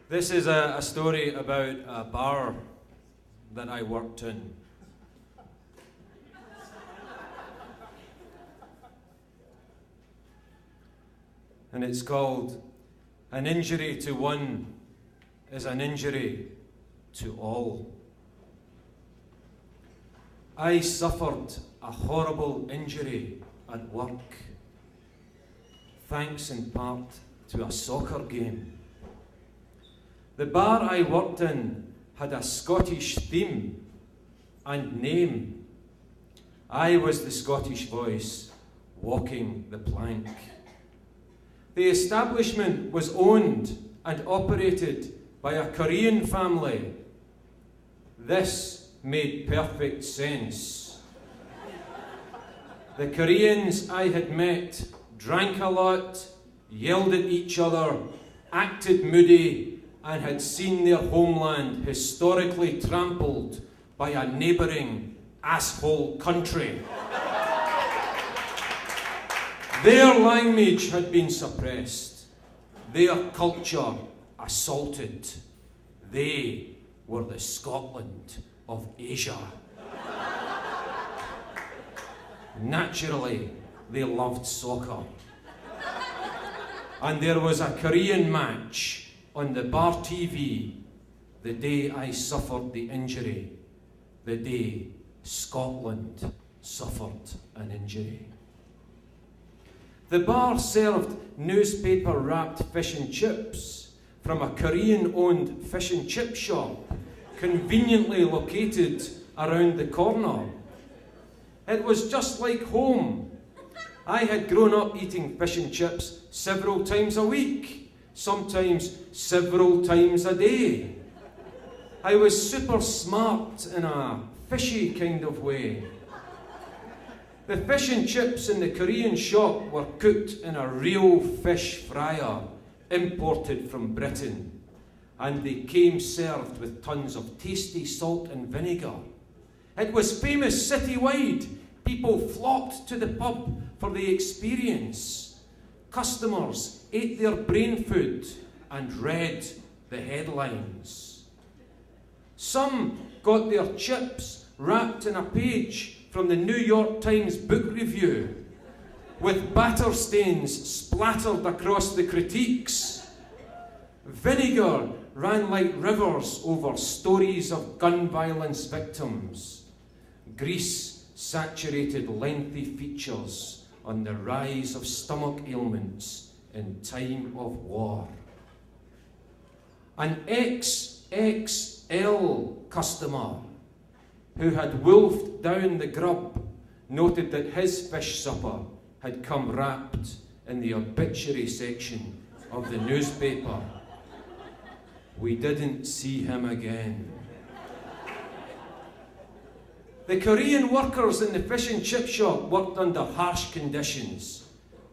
This is a story about a bar that I worked in. And it's called "An Injury to One is an Injury to All." I suffered a horrible injury at work, thanks in part to a soccer game. The bar I worked in had a Scottish theme and name. I was the Scottish voice walking the plank. The establishment was owned and operated by a Korean family. This made perfect sense. The Koreans I had met drank a lot, yelled at each other, acted moody, and had seen their homeland historically trampled by a neighbouring asshole country. Their language had been suppressed, their culture assaulted. They were the Scotland of Asia. Naturally, they loved soccer. And there was a Korean match on the bar TV the day I suffered the injury, the day Scotland suffered an injury. The bar served newspaper-wrapped fish and chips from a Korean-owned fish and chip shop conveniently located around the corner. It was just like home. I had grown up eating fish and chips several times a week, sometimes several times a day. I was super smart in a fishy kind of way. The fish and chips in the Korean shop were cooked in a real fish fryer imported from Britain, and they came served with tons of tasty salt and vinegar. It was famous citywide. People flocked to the pub for the experience. Customers ate their brain food and read the headlines. Some got their chips wrapped in a page from the New York Times book review, with batter stains splattered across the critiques. Vinegar ran like rivers over stories of gun violence victims. Grease saturated lengthy features on the rise of stomach ailments in time of war. An XXL customer who had wolfed down the grub noted that his fish supper had come wrapped in the obituary section of the newspaper. We didn't see him again. The Korean workers in the fish and chip shop worked under harsh conditions.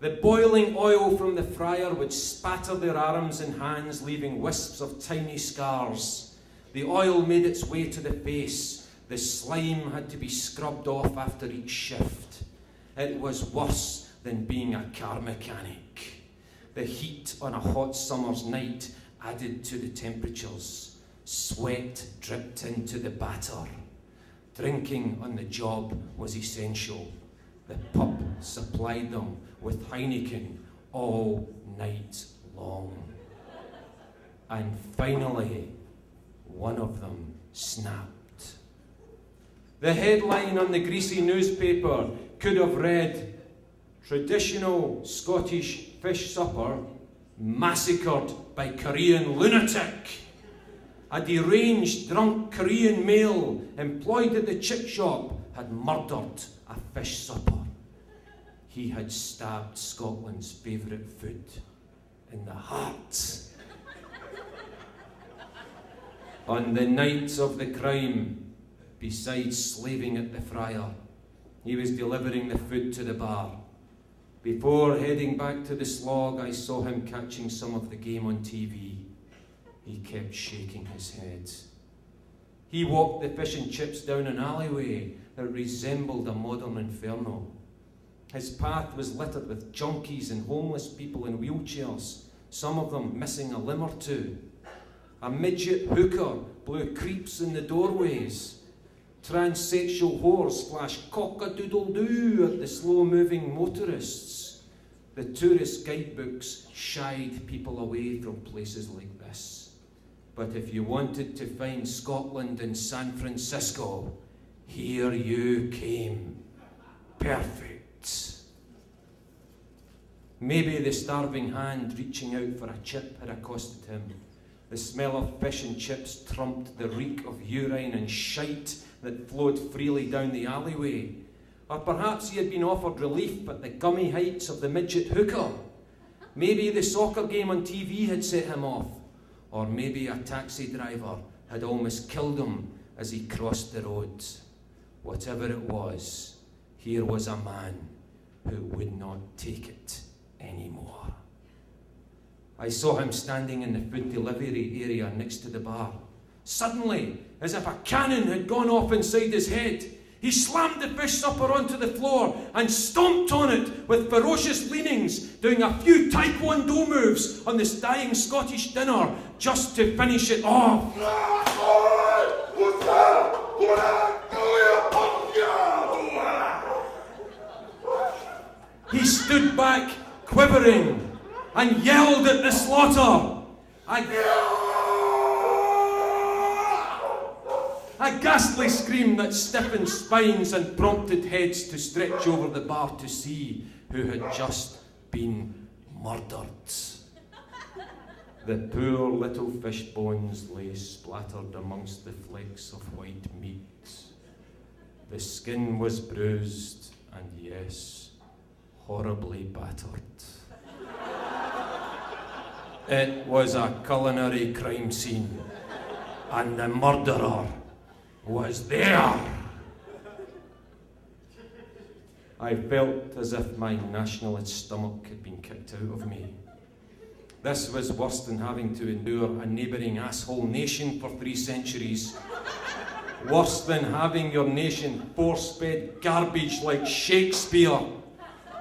The boiling oil from the fryer would spatter their arms and hands, leaving wisps of tiny scars. The oil made its way to the face. The slime had to be scrubbed off after each shift. It was worse than being a car mechanic. The heat on a hot summer's night added to the temperatures. Sweat dripped into the batter. Drinking on the job was essential. The pub supplied them with Heineken all night long. And finally, one of them snapped. The headline on the greasy newspaper could have read, "Traditional Scottish fish supper massacred by Korean lunatic." A deranged, drunk Korean male employed at the chip shop had murdered a fish supper. He had stabbed Scotland's favourite food in the heart. On the night of the crime, besides slaving at the fryer, he was delivering the food to the bar. Before heading back to the slog, I saw him catching some of the game on TV. He kept shaking his head. He walked the fish and chips down an alleyway that resembled a modern inferno. His path was littered with junkies and homeless people in wheelchairs, some of them missing a limb or two. A midget hooker blew creeps in the doorways. Transsexual whores flashed cock-a-doodle-doo at the slow-moving motorists. The tourist guidebooks shied people away from places like this. But if you wanted to find Scotland in San Francisco, here you came. Perfect. Maybe the starving hand reaching out for a chip had accosted him. The smell of fish and chips trumped the reek of urine and shite that flowed freely down the alleyway. Or perhaps he had been offered relief at the gummy heights of the midget hooker. Maybe the soccer game on TV had set him off. Or maybe a taxi driver had almost killed him as he crossed the road. Whatever it was, here was a man who would not take it anymore. I saw him standing in the food delivery area next to the bar. Suddenly, as if a cannon had gone off inside his head, he slammed the fish supper onto the floor and stomped on it with ferocious leanings, doing a few taekwondo moves on this dying Scottish dinner just to finish it off. He stood back, quivering, and yelled at the slaughter. A ghastly scream that stiffened spines and prompted heads to stretch over the bar to see who had just been murdered. The poor little fish bones lay splattered amongst the flakes of white meat. The skin was bruised and, yes, horribly battered. It was a culinary crime scene, and the murderer was there. I felt as if my nationalist stomach had been kicked out of me. This was worse than having to endure a neighbouring asshole nation for 3 centuries. Worse than having your nation force-fed garbage like Shakespeare.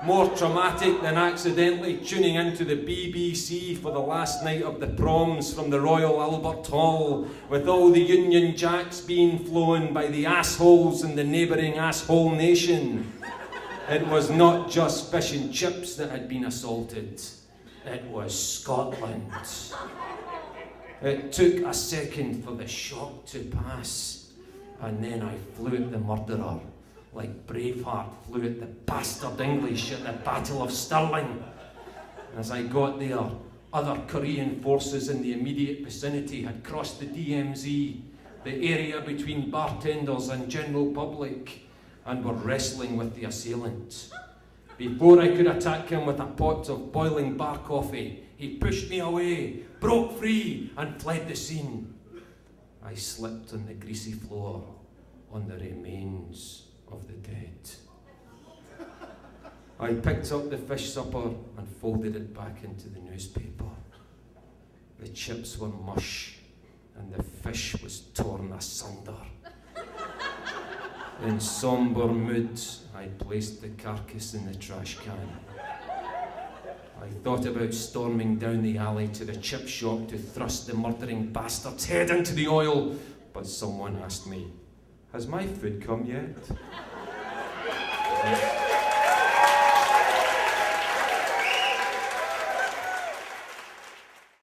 More traumatic than accidentally tuning into the BBC for the last night of the proms from the Royal Albert Hall, with all the Union Jacks being flown by the assholes in the neighbouring asshole nation. It was not just fish and chips that had been assaulted. It was Scotland. It took a second for the shock to pass, and then I flew at the murderer, like Braveheart flew at the bastard English at the Battle of Stirling. As I got there, other Korean forces in the immediate vicinity had crossed the DMZ, the area between bartenders and general public, and were wrestling with the assailant. Before I could attack him with a pot of boiling bar coffee, he pushed me away, broke free, and fled the scene. I slipped on the greasy floor on the remains of the dead. I picked up the fish supper and folded it back into the newspaper. The chips were mush and the fish was torn asunder. In sombre mood, I placed the carcass in the trash can. I thought about storming down the alley to the chip shop to thrust the murdering bastard's head into the oil, but someone asked me, "Has my food come yet?"